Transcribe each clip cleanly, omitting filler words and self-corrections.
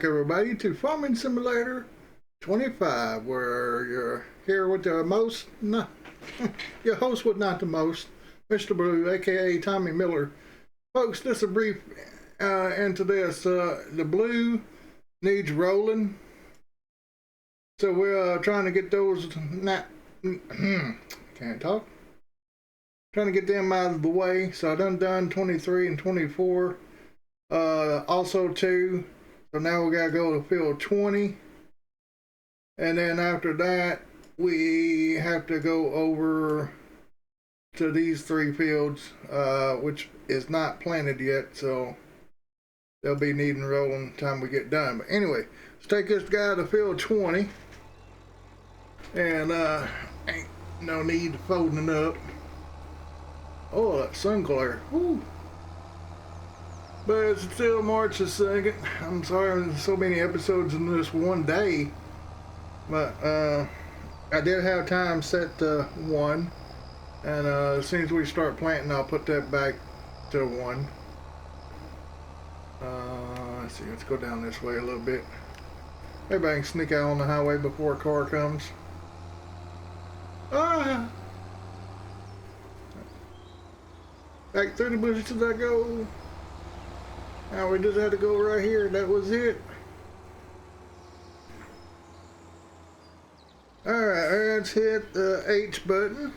back, everybody, to Farming Simulator 25, where you're here with the most, your host with not the most, Mr. Blue, aka Tommy Miller. Folks, just a brief into this. The Blue needs rolling, so we're trying to get those, can't talk, trying to get them out of the way. So I done 23 and 24. Also 2, so now we gotta go to field 20, and then after that we have to go over to these 3 fields, which is not planted yet, so they'll be needing rolling time we get done. But anyway, let's take this guy to field 20, and ain't no need to folding it up. Oh, that sun glare. Woo. But it's still March the 2nd. I'm sorry there's so many episodes in this one day. But I did have time set to 1. And as soon as we start planting, I'll put that back to 1. Let's see, let's go down this way a little bit. Maybe I can sneak out on the highway before a car comes. Ah! Back through the bushes I go. Now we just had to go right here. That was it. Alright, let's hit the H button.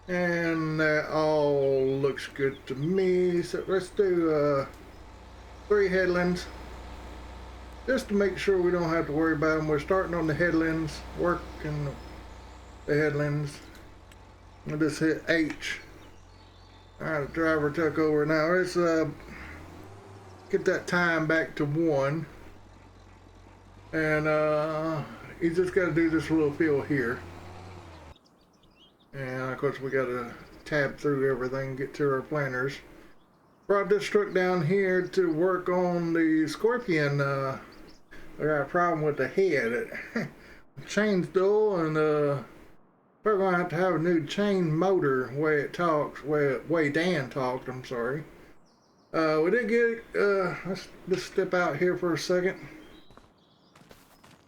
And that all looks good to me. So let's do 3 headlands. Just to make sure we don't have to worry about them. We're starting on the headlands, working the headlands. We'll just hit H. Alright, the driver took over. Now let's get that time back to 1. And you just got to do this little field here. And of course we got to tab through everything, get to our planters. Brought this truck down here to work on the Scorpion. I got a problem with the head. It chain's dull, and we're going to have a new chain motor, way it talks, way Dan talked, I'm sorry. We did get, let's just step out here for a second.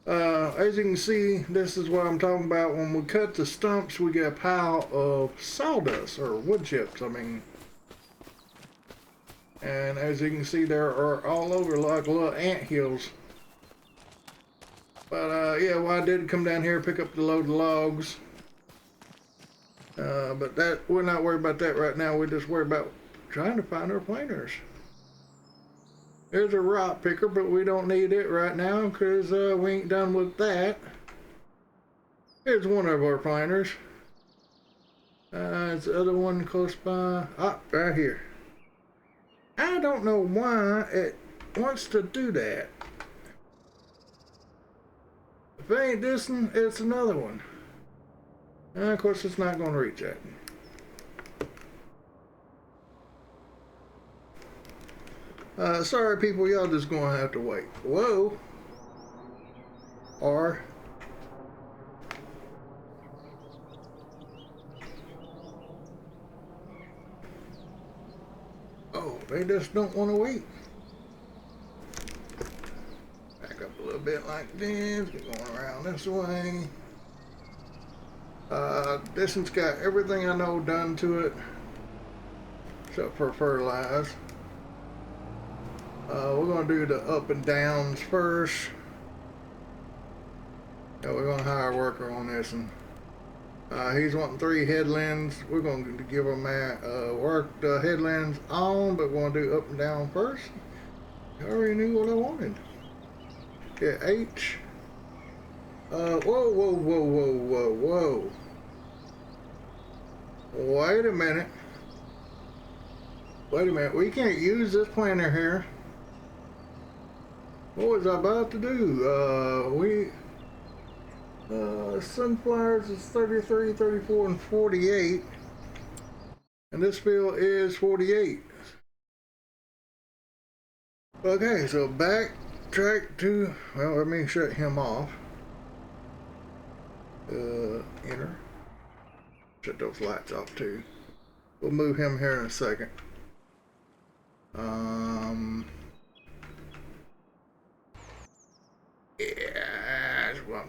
As you can see, this is what I'm talking about. When we cut the stumps, we get a pile of sawdust, or wood chips, I mean. And as you can see, there are all over like little ant hills. But yeah, well, I did come down here, pick up the load of logs. But that, we're not worried about that right now. We're just worried about trying to find our planters. There's a rock picker, but we don't need it right now because we ain't done with that. Here's one of our planters. It's the other one close by. Ah, right here. I don't know why it wants to do that. If it ain't this one, it's another one. And of course, it's not going to reach that. Sorry, people, y'all just going to have to wait. Whoa. Or. Oh, they just don't want to wait. Back up a little bit like this. Get going around this way. This one's got everything I know done to it, except for fertilize. We're going to do the up and downs first. Yeah, we're going to hire a worker on this one. He's wanting 3 headlands. We're going to give him work the headlands on, but we're going to do up and down first. I already knew what I wanted. Yeah, H. Whoa, whoa, whoa, whoa, whoa, whoa. Wait a minute. Wait a minute. We can't use this planter here. What was I about to do? Sunflowers is 33, 34, and 48. And this field is 48. Okay, so backtrack to, well, let me shut him off. Enter. Shut those lights off too. We'll move him here in a second.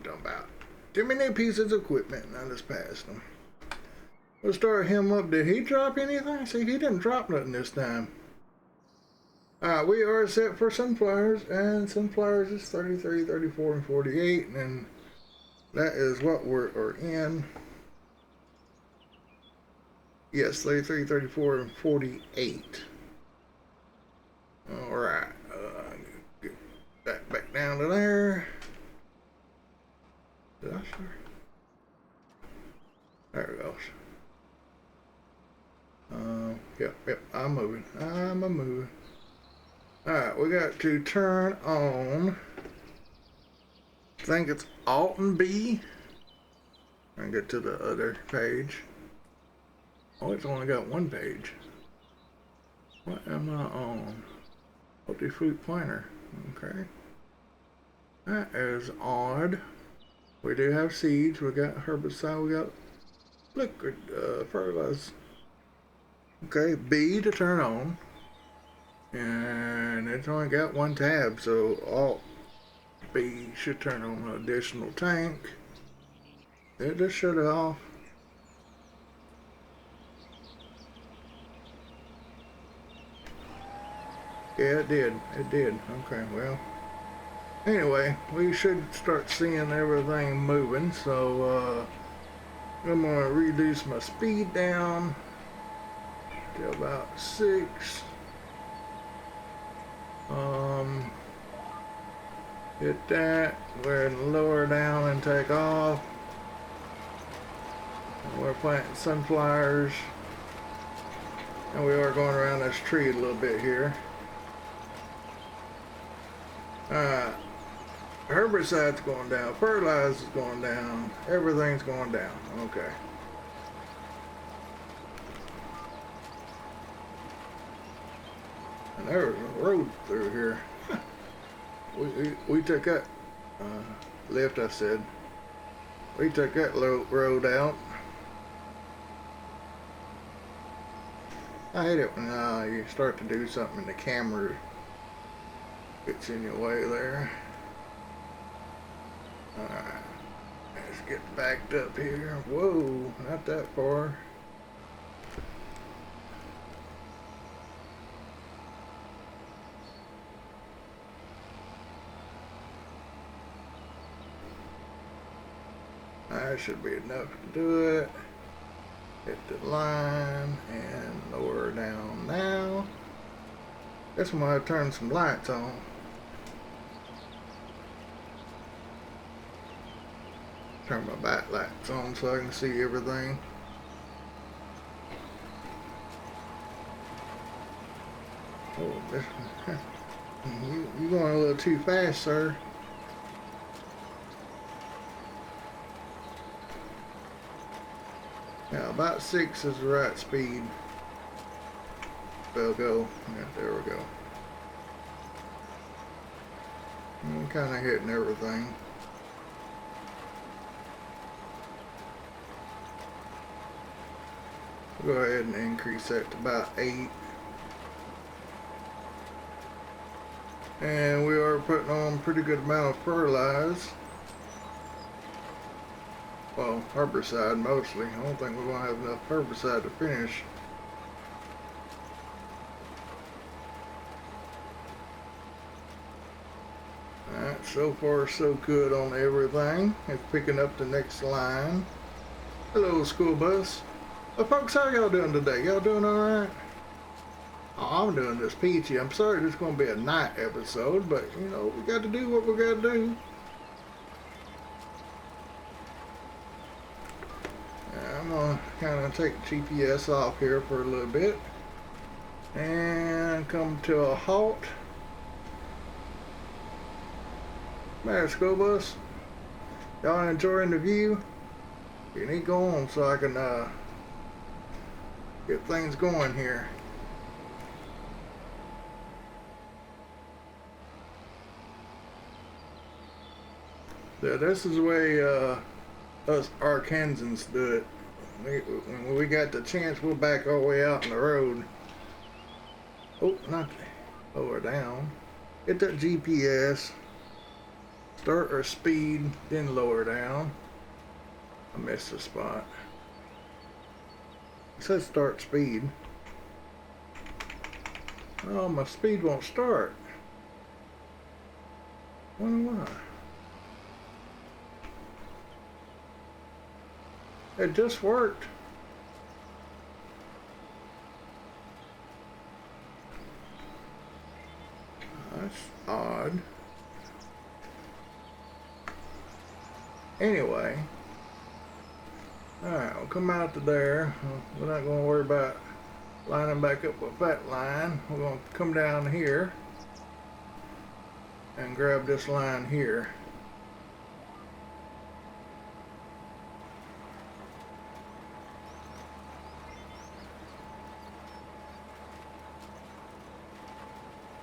talking about. Too many pieces of equipment, and I just passed them. We'll start him up. Did he drop anything? See, he didn't drop nothing this time. We are set for sunflowers, and sunflowers is 33, 34, and 48, and that is what we're in. Yes, 33, 34, and 48. Alright, get that back down to there. Did I start? There it goes. Yep, I'm moving. I'm a moving. Alright, we got to turn on, I think it's Alt and B. And get to the other page. Oh, it's only got one page. What am I on? Multi-fruit planter. Okay. That is odd. We do have seeds. We got herbicide. We got liquid fertilizer. Okay, B to turn on. And it's only got one tab, so Alt B should turn on an additional tank. It just shut it off. Yeah, it did. It did. Okay, well. Anyway, we should start seeing everything moving, so I'm going to reduce my speed down to about 6. Hit that. Go ahead and lower down and take off. And we're planting sunflowers. And we are going around this tree a little bit here. Herbicide's going down, fertilizer's going down, everything's going down. Okay. And there was a road through here. we took that left, I said. We took that road out. I hate it when you start to do something and the camera gets in your way there. Alright, let's get backed up here. Whoa, not that far. That should be enough to do it. Hit the line and lower down now. Guess I'm gonna turn some lights on. Turn my back lights on so I can see everything. Oh, this, you going a little too fast, sir. Yeah, about 6 is the right speed. They'll go. Yeah, there we go. I'm kind of hitting everything. Go ahead and increase that to about 8. And we are putting on a pretty good amount of fertilizer. Well, herbicide mostly. I don't think we're going to have enough herbicide to finish. Alright, so far so good on everything. It's picking up the next line. Hello, school bus. Well, folks, how y'all doing today? Y'all doing alright? Oh, I'm doing this peachy. I'm sorry this is going to be a night episode, but, you know, we got to do what we got to do. I'm going to kind of take the GPS off here for a little bit and come to a halt. There, school bus. Y'all enjoying the view? You need to go on so I can get things going here. Yeah, this is the way us Arkansans do it. When we got the chance, we'll back all the way out on the road. Oh, not lower down. Get that GPS. start our speed, then lower down. I missed the spot. It says start speed. Oh, my speed won't start. Wonder why. It just worked. That's odd. Anyway, alright, we'll come out to there. We're not going to worry about lining back up with that line. We're going to come down here and grab this line here.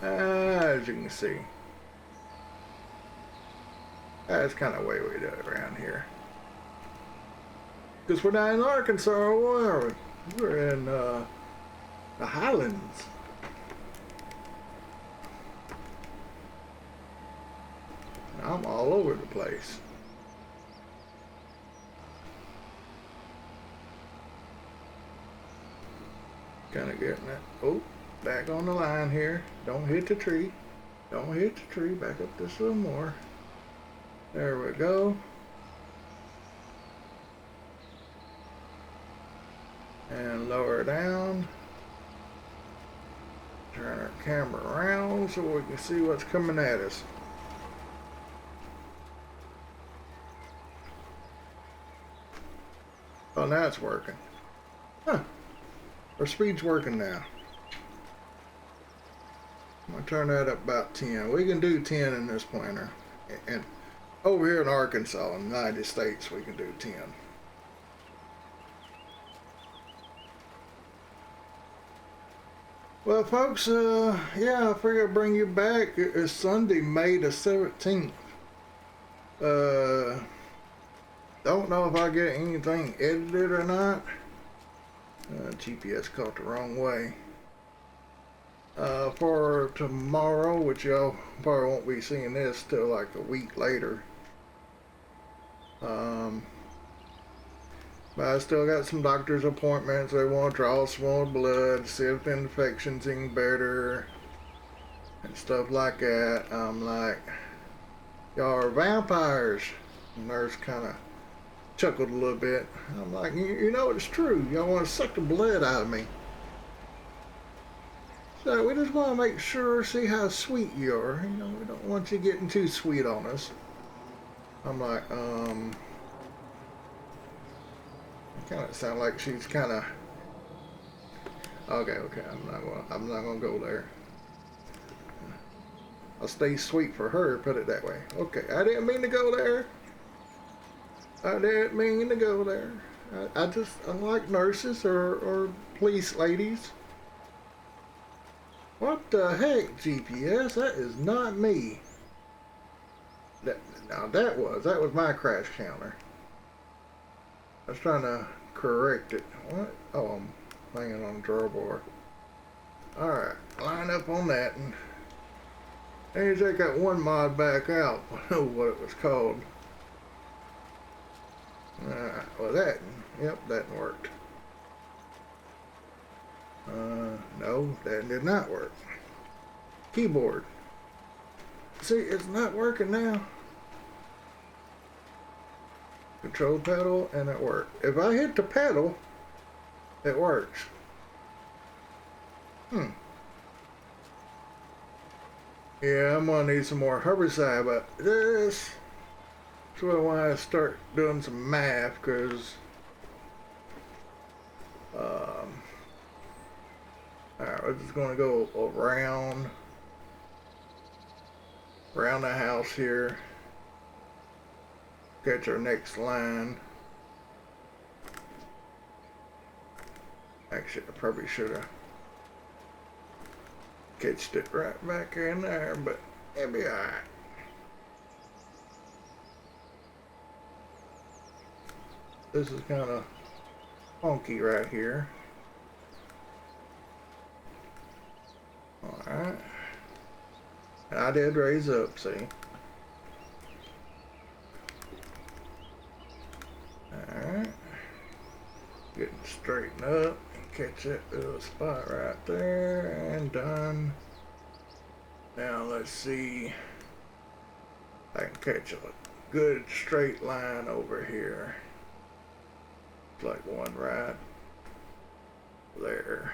As you can see, that's kind of the way we do it around here. Because we're not in Arkansas, where are we? We're in the Highlands. I'm all over the place. Kind of getting it. Oh, back on the line here. Don't hit the tree. Don't hit the tree. Back up this a little more. There we go. And lower down. Turn our camera around so we can see what's coming at us. Oh, now it's working. Huh. Our speed's working now. I'm going to turn that up about 10. We can do 10 in this planner. And over here in Arkansas, in the United States, we can do 10. Well, folks, yeah, I figured I'd bring you back. It's Sunday, May the 17th. Don't know if I get anything edited or not. GPS caught the wrong way. For tomorrow, which y'all probably won't be seeing this till like a week later. But I still got some doctor's appointments. They want to draw some more blood, see if the infection's any better, and stuff like that. I'm like, y'all are vampires. The nurse kind of chuckled a little bit. I'm like, you know, it's true. Y'all want to suck the blood out of me. So we just want to make sure, see how sweet you are. You know, we don't want you getting too sweet on us. I'm like, kind of sound like she's kind of okay. I'm not gonna go there. I'll stay sweet for her, put it that way. Okay, I didn't mean to go there. I didn't mean to go there. I like nurses or police ladies. What the heck, GPS? That is not me. That was my crash counter. I was trying to correct it. What? Oh, I'm hanging on the drawer board. Alright, line up on that. And then you take that one mod back out. I know what it was called. Alright, well that, yep, that worked. No, that did not work. Keyboard. See, it's not working now. Control pedal, and it worked. If I hit the pedal, it works. Yeah, I'm gonna need some more herbicide, but this is where I want to start doing some math, because alright, we're just gonna go around the house here. Catch our next line. Actually, I probably should have catched it right back in there, but it'll be alright. This is kind of funky right here. Alright. I did raise up, see? Getting straightened up. Catch that little spot right there, and done. Now let's see. I can catch a good straight line over here. It's like one right there.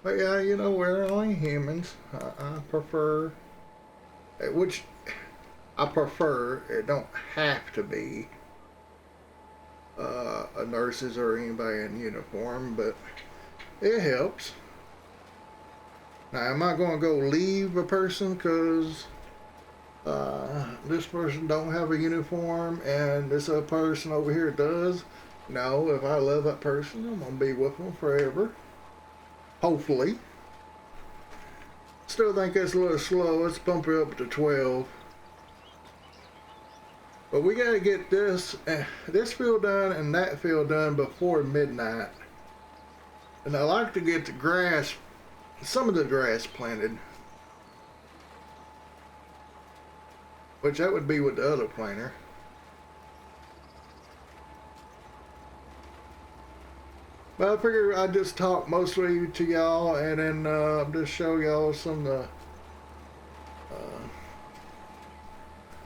But yeah, you know, we're only humans. I prefer, which I prefer, it don't have to be a nurses or anybody in uniform, but it helps. Now, am I going to go leave a person because this person don't have a uniform and this other person over here does? No, if I love that person, I'm going to be with them forever. Hopefully. Still think that's a little slow. Let's bump it up to 12. But we got to get this field done and that field done before midnight. And I like to get the grass, some of the grass planted. Which that would be with the other planter. But I figured I'd just talk mostly to y'all and then just show y'all some of the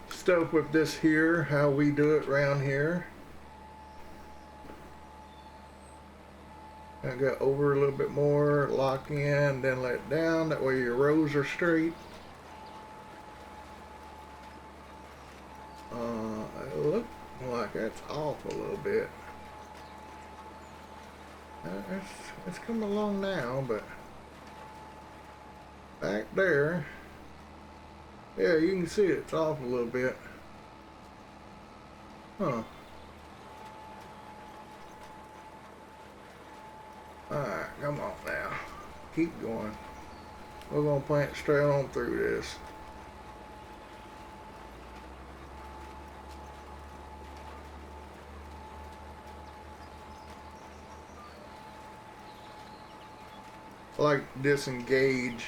stuff with this here, how we do it around here. And go over a little bit more, lock in, then let down. That way your rows are straight. It looks like that's off a little bit. It's coming along now, but back there, yeah, you can see it's off a little bit. Huh. Alright, come on now. Keep going. We're going to plant straight on through this. I like disengage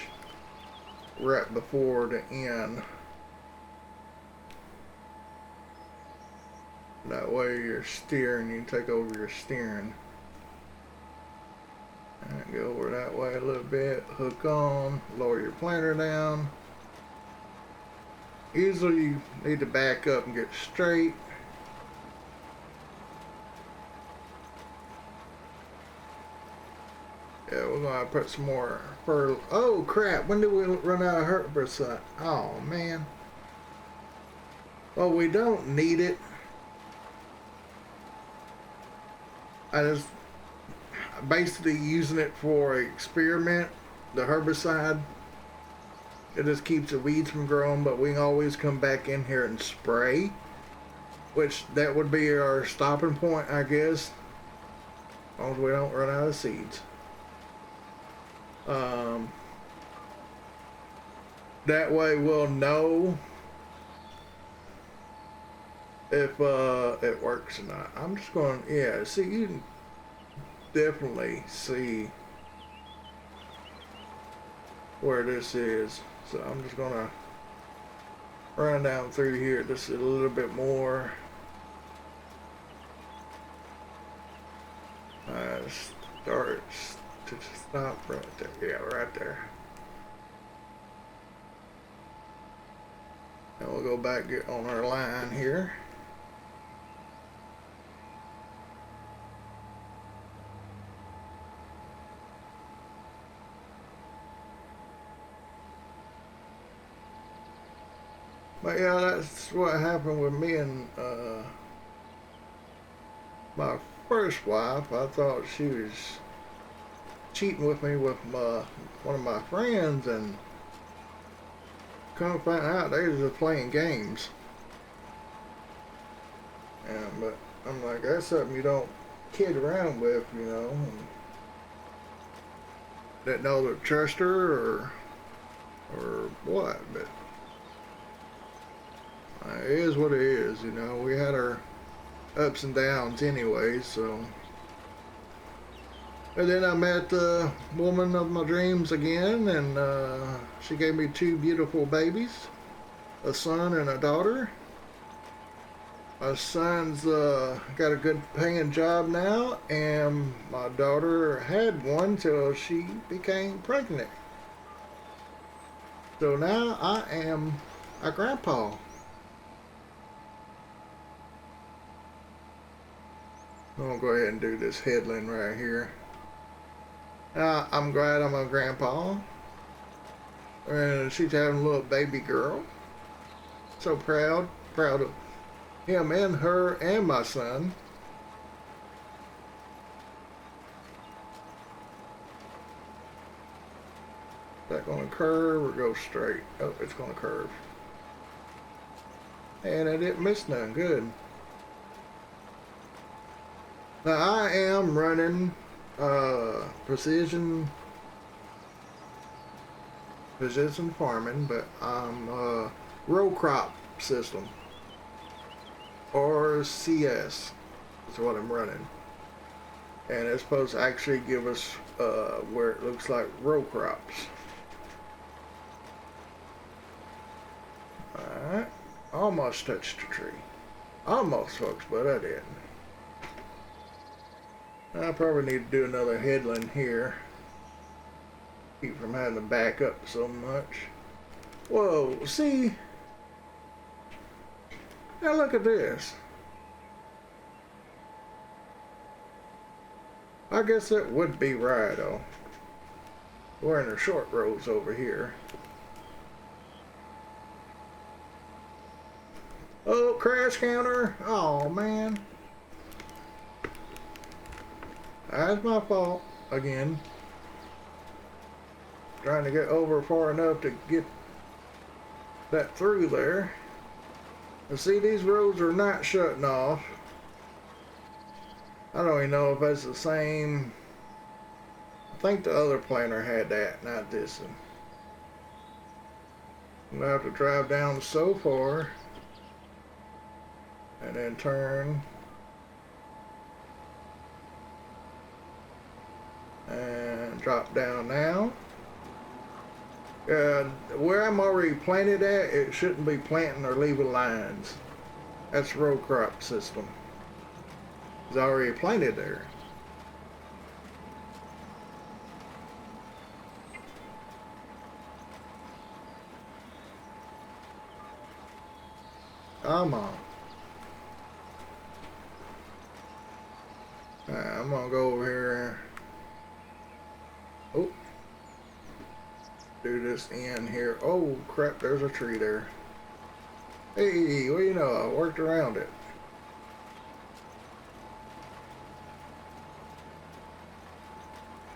right before the end. That way you're steering, you can take over your steering. And go over that way a little bit, hook on, lower your planter down. Usually you need to back up and get straight. Yeah, we're gonna put some more fertile. Oh crap, when did we run out of herbicide? Oh man. Well, we don't need it. I just basically using it for experiment, the herbicide. It just keeps the weeds from growing, but we can always come back in here and spray, which that would be our stopping point, I guess, as long as we don't run out of seeds. That way we'll know if it works or not. I'm just going, yeah, see, you can definitely see where this is. So I'm just gonna run down through here just a little bit more. Start to stop right there. Yeah, right there. And we'll go back, get on our line here. But yeah, that's what happened with me and my first wife. I thought she was cheating with me with one of my friends, and come to find out they was just playing games. And but I'm like, that's something you don't kid around with, you know. And didn't know to trust her or what, but it is what it is, you know. We had our ups and downs anyway, so. And then I met the woman of my dreams again, and she gave me 2 beautiful babies. a son and a daughter. My son's got a good paying job now, and my daughter had one till she became pregnant. So now I am a grandpa. I'm gonna go ahead and do this headland right here. I'm glad I'm a grandpa. And she's having a little baby girl. So proud of him and her and my son. Is that gonna curve or go straight? Oh, it's gonna curve. And I didn't miss none. Good. Now I am running precision farming, but I'm row crop system, or CS is what I'm running, and it's supposed to actually give us where it looks like row crops. Alright, almost touched the tree. Almost, folks, but I didn't. I probably need to do another headland here. Keep from having to back up so much. Whoa, see? Now look at this. I guess that would be right, though. We're in the short rows over here. Oh, crash counter. Oh, man. That's my fault again. Trying to get over far enough to get that through there. And see, these roads are not shutting off. I don't even know if that's the same. I think the other planter had that, not this one. I'm gonna have to drive down so far and then turn and drop down now. Where I'm already planted at, it shouldn't be planting or leaving lines. That's row crop system. It's already planted there. Come on. I'm gonna go over here. Oh. Do this in here. Oh crap, there's a tree there. Hey, what do you know? I worked around it.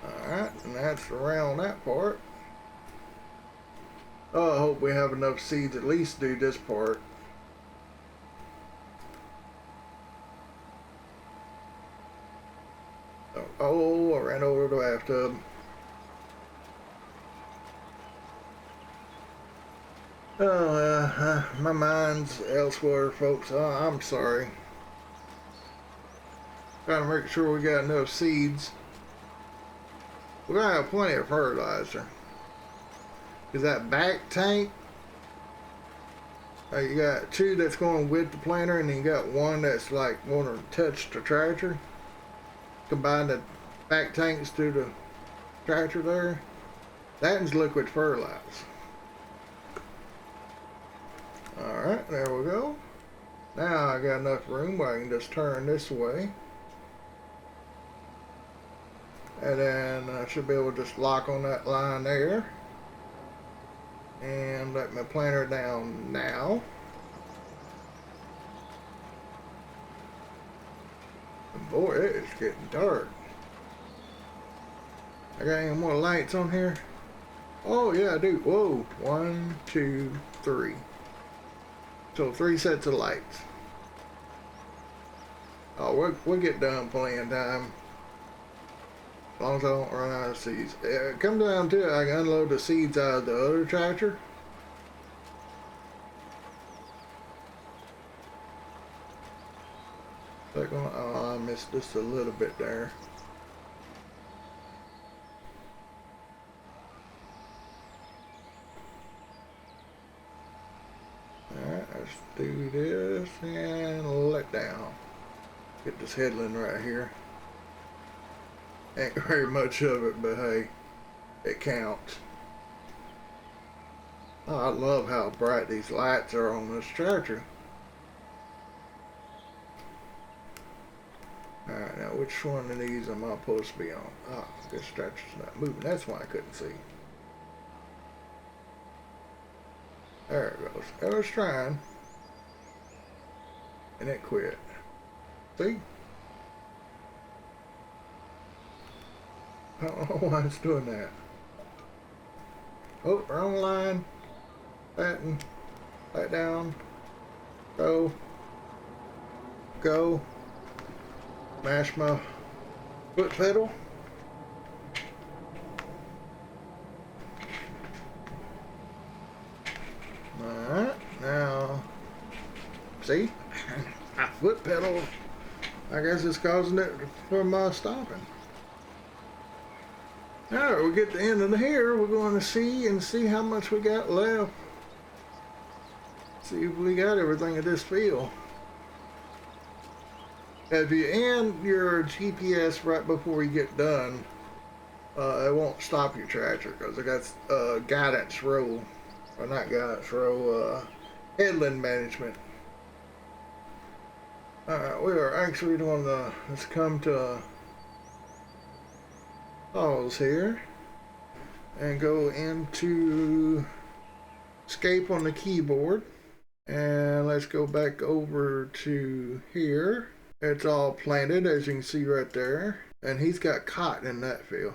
Alright, and that's around that part. Oh, I hope we have enough seeds at least to do this part. Oh, I ran over the bathtub. Oh, my mind's elsewhere, folks. I'm sorry. Trying to make sure we got enough seeds. We're gonna have plenty of fertilizer. Cause that back tank, you got two that's going with the planter, and then you got one that's like want to touch the tractor. Combine the back tanks to the tractor there. That is liquid fertilizer. Alright, there we go. Now I got enough room where I can just turn this way. And then I should be able to just lock on that line there. And let my planter down now. And boy, it is getting dark. I got any more lights on here? Oh yeah, I do. Whoa, 1, 2, 3. So 3 sets of lights. Oh, we'll get done plenty of time. As long as I don't run out of seeds. Come down to it, I can unload the seeds out of the other tractor. Oh, I missed just a little bit there. let's do this and let down. Get this headland right here. Ain't very much of it, but hey, it counts. Oh, I love how bright these lights are on this tractor. Alright, now which one of these am I supposed to be on? Oh, this tractor's not moving. That's why I couldn't see. There it goes. I was trying. And it quit. See? I don't know why it's doing that. Oh, wrong line. Batten. Back down. Go. Go. Mash my foot pedal. Alright, now, see? My foot pedal, I guess it's causing it from stopping. Alright, we get to the end of here. We're going to see how much we got left. See if we got everything in this field. If you end your GPS right before you get done, it won't stop your tractor because it got guidance row, or not guidance row, headland management. Alright, we are actually doing let's come to pause here and go into escape on the keyboard, and let's go back over to here. It's all planted, as you can see right there. And he's got cotton in that field.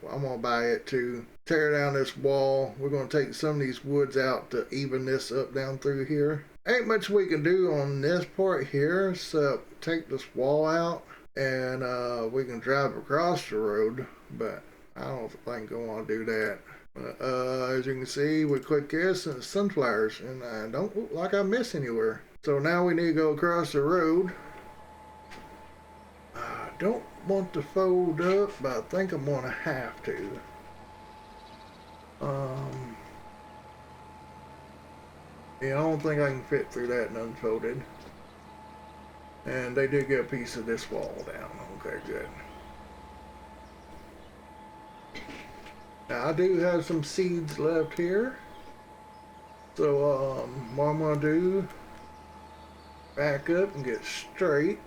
I'm going to buy it to tear down this wall. We're going to take some of these woods out to even this up down through here. Ain't much we can do on this part here, so take this wall out and we can drive across the road. But I don't think I want to do that. As you can see, we click this and it's sunflowers, and I don't look like I miss anywhere. So now we need to go across the road. I don't want to fold up, but I think I'm gonna have to. Yeah, I don't think I can fit through that and unfolded. And they did get a piece of this wall down. Okay, good. Now I do have some seeds left here. So what I'm gonna do, back up and get straight.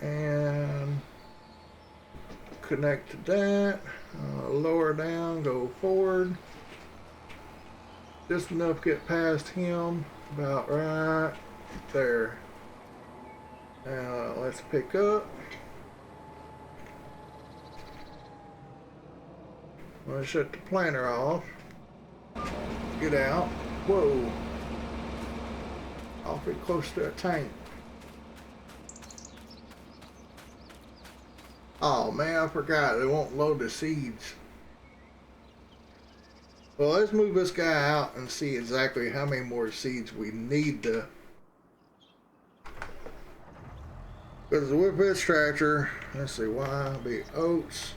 And connect to that, lower down, go forward, just enough to get past him, about right there. Now let's pick up. I'm gonna shut the planter off, get out. Whoa, awfully close to a tank. Oh man, I forgot, it won't load the seeds. Well, let's move this guy out and see exactly how many more seeds we need to. Because with this tractor, let's see, be oats,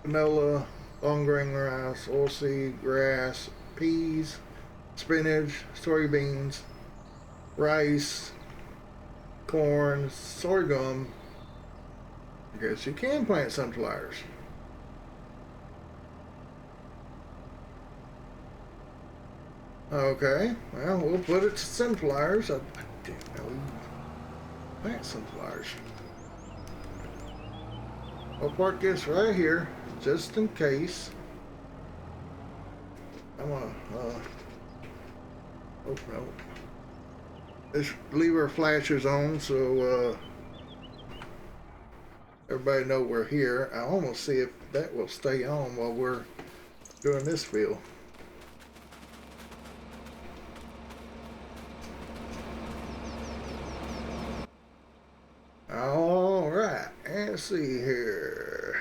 canola, long grain rice, oilseed, grass, peas, spinach, soybeans, rice, corn, sorghum. I guess you can plant sunflowers. Okay, well, we'll put it to sunflowers. I didn't know you plant sunflowers. I'll park this right here, just in case. I'm gonna, oh no. This lever flashes on, so, everybody know we're here. I almost see if that will stay on while we're doing this field. All right, let's see here.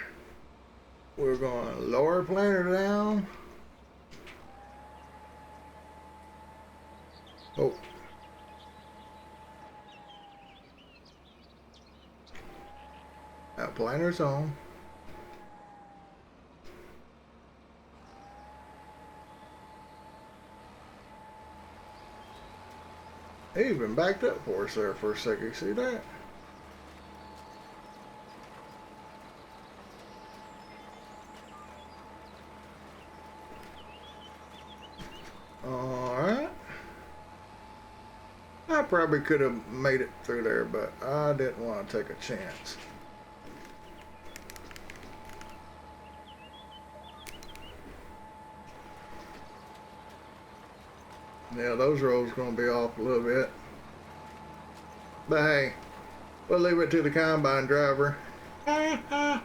We're going to lower planter down. Oh, planter's on. He even backed up for us there for a second. See that? Alright. I probably could have made it through there, but I didn't want to take a chance. Yeah, those roads going to be off a little bit. But hey, we'll leave it to the combine driver. Ooh,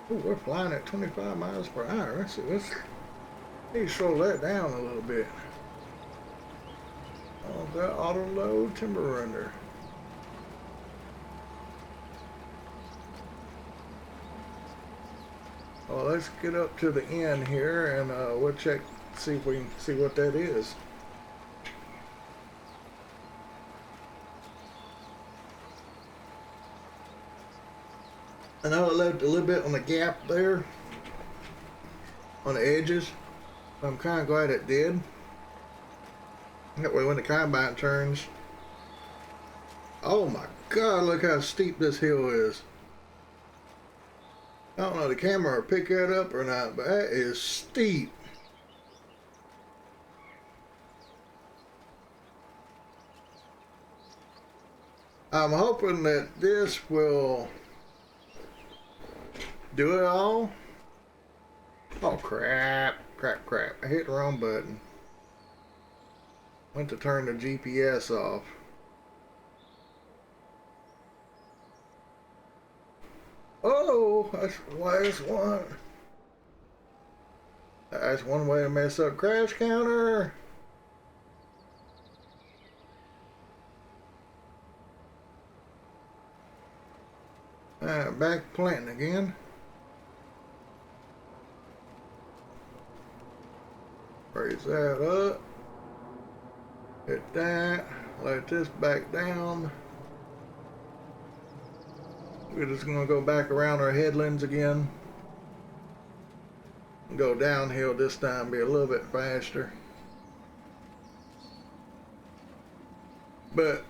we're flying at 25 miles per hour. Let's see, let's need to slow that down a little bit. Oh, that auto load timber under. Well, let's get up to the end here and we'll check, see if we can see what that is. I know it left a little bit on the gap there, on the edges. I'm kind of glad it did. That way when the combine turns, oh my God, look how steep this hill is. I don't know if the camera will pick that up or not, but that is steep. I'm hoping that this will do it all. Oh crap, crap, crap. I hit the wrong button. Went to turn the GPS off. Oh, that's the last one. That's one way to mess up crash counter. Alright, back planting again. Raise that up. Hit that. Let this back down. We're just going to go back around our headlands again. Go downhill this time, be a little bit faster. But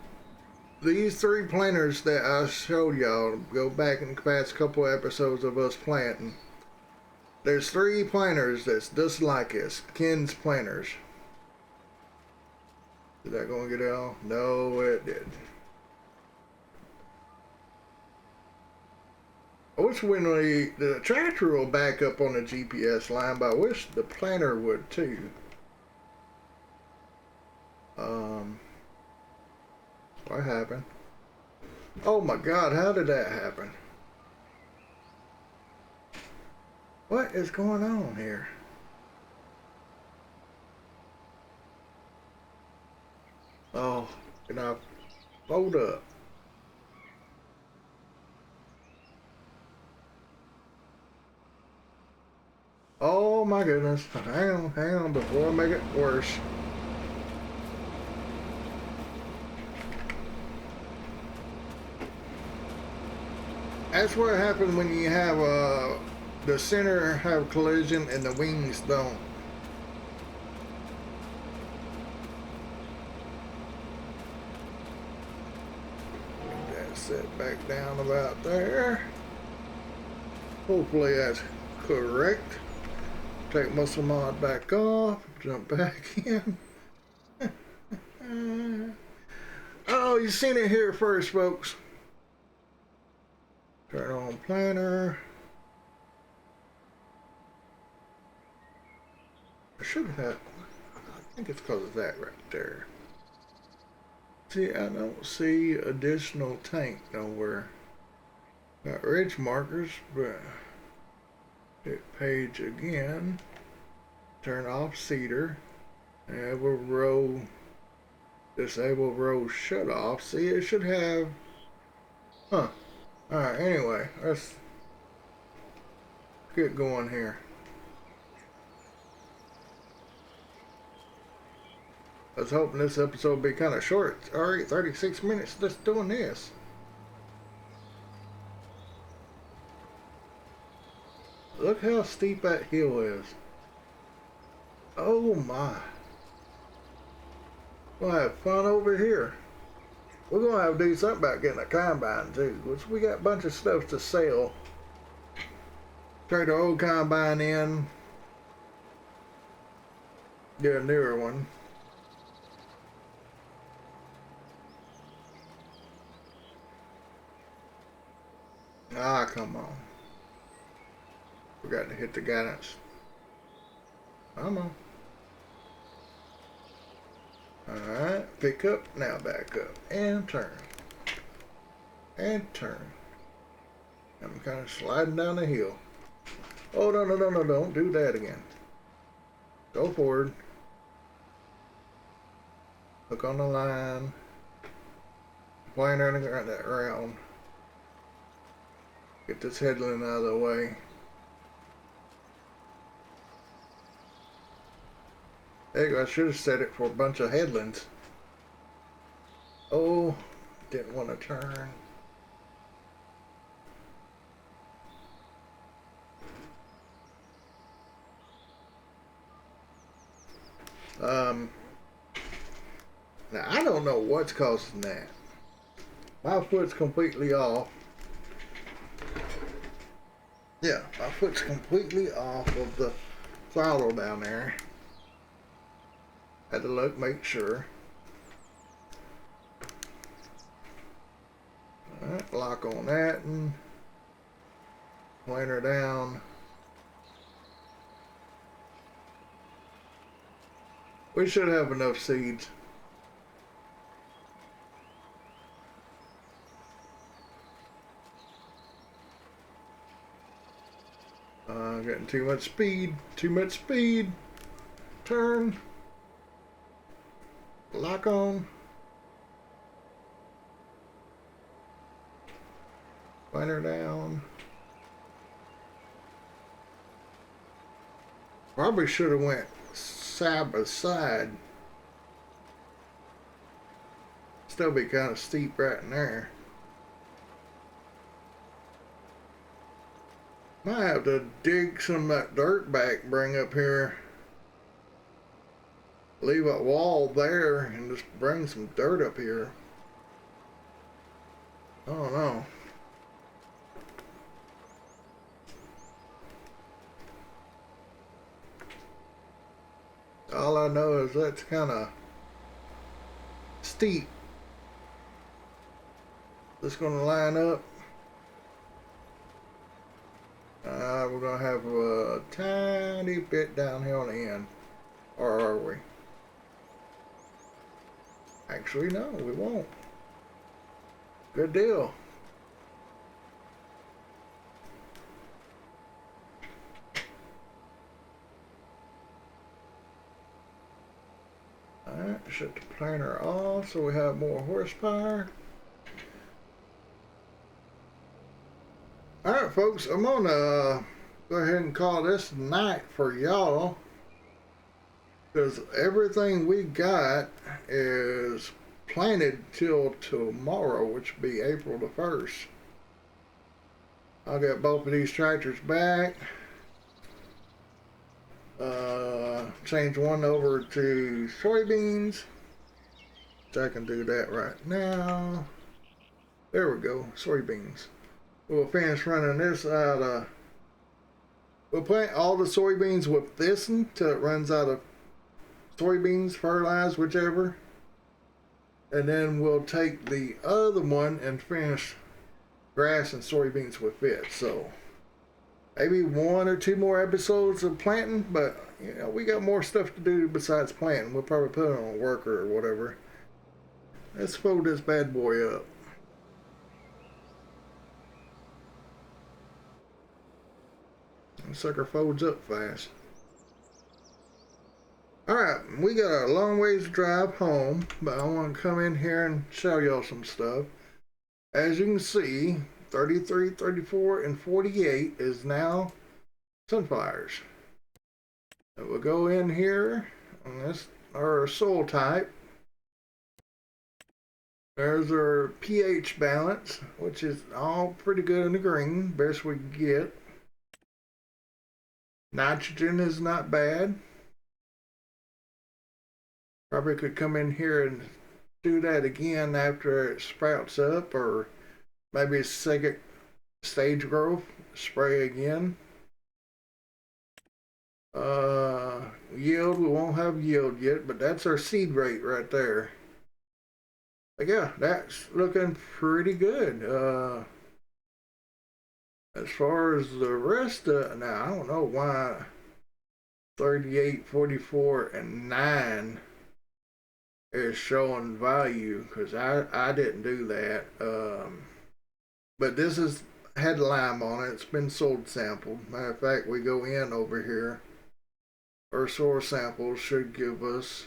these three planters that I showed y'all, go back in the past couple episodes of us planting. There's three planters that's just like this, Ken's planters. Is that going to get out? No, it did. I wish when the tractor will back up on the GPS line, but I wish the planter would too. What happened? Oh my God, how did that happen? What is going on here? Oh, can I fold up? Oh my goodness. Hang on before I make it worse. That's what happens when you have the center have collision and the wings don't. Get that set back down about there. Hopefully that's correct. Take muscle mod back off, jump back in. Oh, you seen it here first, folks. Turn on planner. I should have, I think it's because of that right there. See, I don't see additional tank nowhere. Got ridge markers, but hit page again. Turn off cedar. Enable row. Disable row shut off. See, it should have. Huh. Alright, anyway, let's get going here. I was hoping this episode would be kind of short. Alright, 36 minutes just doing this. look how steep that hill is. Oh my. We'll have fun over here. We're gonna have to do something about getting a combine too, which we got a bunch of stuff to sell. Trade our old combine in, get a newer one. Ah, come on. Forgot to hit the guidance. Come on. Alright, pick up, now back up, and turn. And turn. I'm kind of sliding down the hill. Oh, no, no, no, no, don't do that again. Go forward. Hook on the line. Planer and around that round. Get this headland out of the way. There you go, I should have set it for a bunch of headlands. Oh, didn't want to turn. Now I don't know what's causing that. My foot's completely off. Yeah, my foot's completely off of the throttle down there. Had to look, make sure. Alright, lock on that and plane her down. We should have enough seeds. Getting too much speed. Too much speed. Turn. Lock on. Plane her down. Probably should have went side by side. Still be kind of steep right in there. Might have to dig some of that dirt back, bring up here. Leave a wall there and just bring some dirt up here. I don't know. All I know is that's kind of steep. Just gonna line up. We're gonna have a tiny bit down here on the end. Or are we? Actually, no, we won't. Good deal. Alright, shut the planer off so we have more horsepower. Alright folks, I'm gonna go ahead and call this night for y'all, because everything we got is planted till tomorrow, which will be April the 1st. I'll get both of these tractors back. Change one over to soybeans. So I can do that right now. There we go, soybeans. We'll finish running this out of, we'll plant all the soybeans with this until it runs out of soybeans, fertilize, whichever. And then we'll take the other one and finish grass and soybeans with it. So maybe 1 or 2 more episodes of planting, but you know, we got more stuff to do besides planting. We'll probably put it on a worker or whatever. Let's fold this bad boy up. This sucker folds up fast. Alright, we got a long ways to drive home, but I want to come in here and show y'all some stuff. As you can see, 33, 34, and 48 is now sunflowers. And we'll go in here, and this our soil type. There's our pH balance, which is all pretty good in the green, best we can get. Nitrogen is not bad. Probably could come in here and do that again after it sprouts up, or maybe a second stage growth, spray again. Yield, we won't have yield yet, but that's our seed rate right there. But yeah, that's looking pretty good. As far as the rest of, now I don't know why 38, 44, and 9 is showing value, because I didn't do that. But this is had lime on it. It's been sold sampled. Matter of fact, we go in over here. Our source samples should give us,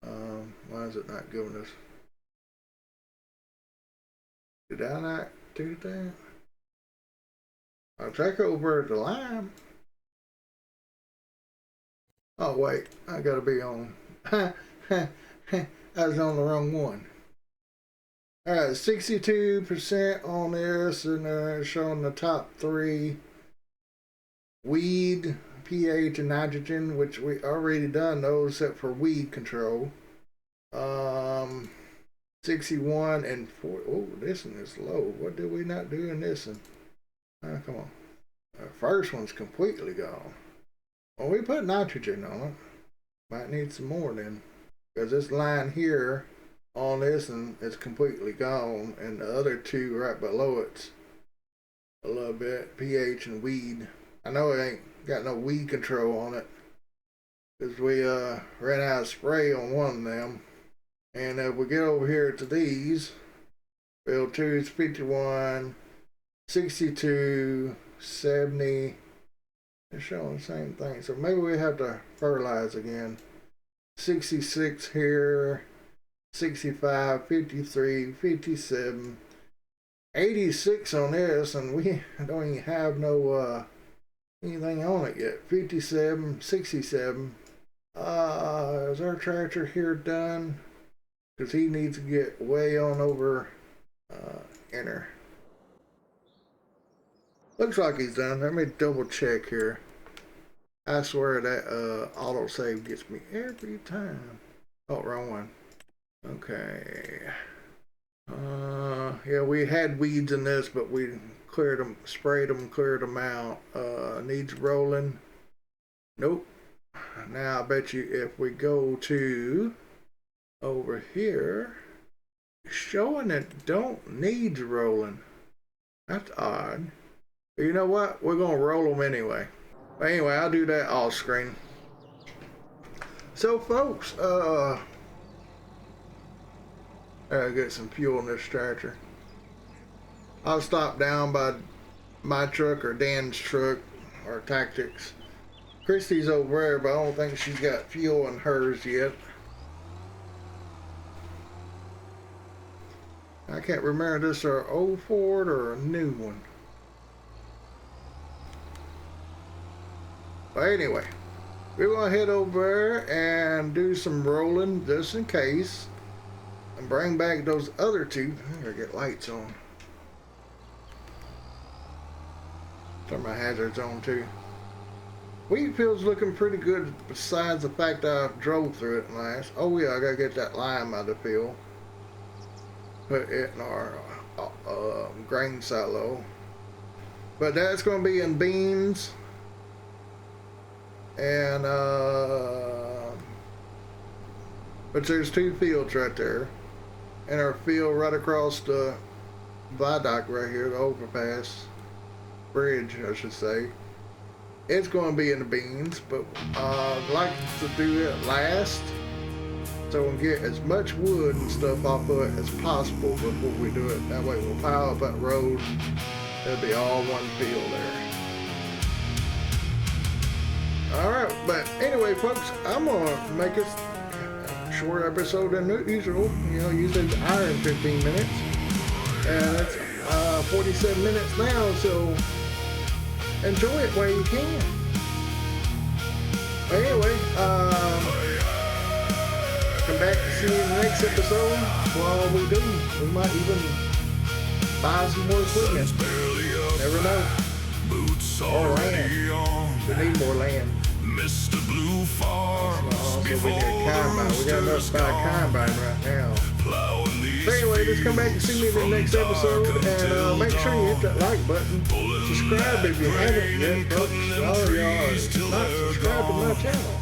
why is it not giving us? Did I not do that? I'll check over at the lime. Oh wait, I gotta be on. I was on the wrong one. Alright, 62% on this, and showing the top 3. Weed, pH, and nitrogen, which we already done those except for weed control. 61 and 4. Oh, this one is low. What did we not do in this one? Come on. The first one's completely gone. Well, we put nitrogen on it. Might need some more then. Because this line here on this one is completely gone. And the other two right below it's a little bit. pH and weed. I know it ain't got no weed control on it. Because we ran out of spray on one of them. And if we get over here to these, field 2 is 51. 62, 70, it's showing the same thing. So maybe we have to fertilize again. 66 here, 65, 53, 57, 86 on this, and we don't even have no anything on it yet. 57, 67. Is our tractor here done? Because he needs to get way on over enter. Looks like he's done. Let me double check here. I swear that autosave gets me every time. Oh, wrong one. Okay. Yeah, we had weeds in this, but we cleared them, sprayed them, cleared them out. Needs rolling. Nope. Now I bet you if we go to over here, showing it don't need rolling. That's odd. You know what? We're gonna roll them anyway. But anyway, I'll do that off screen. So folks, I gotta get some fuel in this tractor. I'll stop down by my truck or Dan's truck or Tactics. Christy's over there, but I don't think she's got fuel in hers yet. I can't remember if this is our old Ford or a new one. But anyway, we're going to head over and do some rolling just in case. And bring back those other two. I gotta get lights on. Turn my hazards on too. Wheat field's looking pretty good besides the fact I drove through it last. Oh yeah, I gotta get that lime out of the field. Put it in our grain silo. But that's going to be in beans. And but there's two fields right there. And our field right across the viaduct right here, the overpass bridge, I should say. It's going to be in the beans, but I'd like to do it last, so we can get as much wood and stuff off of it as possible before we do it. That way we'll pile up that road. It'll be all one field there. Alright, but anyway folks, I'm going to make a short episode than usual. You know, usually it's an hour and 15 minutes. And it's 47 minutes now, so enjoy it while you can. But anyway, come back to see you in the next episode. While we do, we might even buy some more equipment. Never know. Boots Or already land. on. We need more land. Mr. Blue Farms. Also, we need a combine. We got enough to buy a combine right now. So anyway, just come back and see me in the next episode, and make sure you hit that like button. Subscribe if you haven't yet, folks. All of y'all are not subscribed to my channel.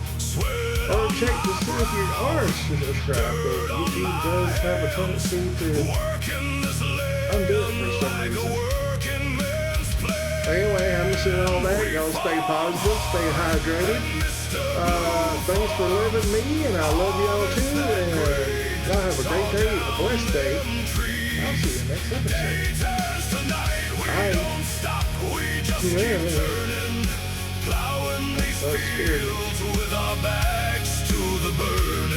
Or check to see if you are subscribed, because YouTube does have a tendency to undo it for some reason. Anyway, I'm missing all that. Y'all stay positive, stay hydrated. Thanks for loving me, and I love y'all too. And y'all have a great day, a blessed day. I'll see you next episode. Bye. Yeah. That's scary. With our backs to the burn.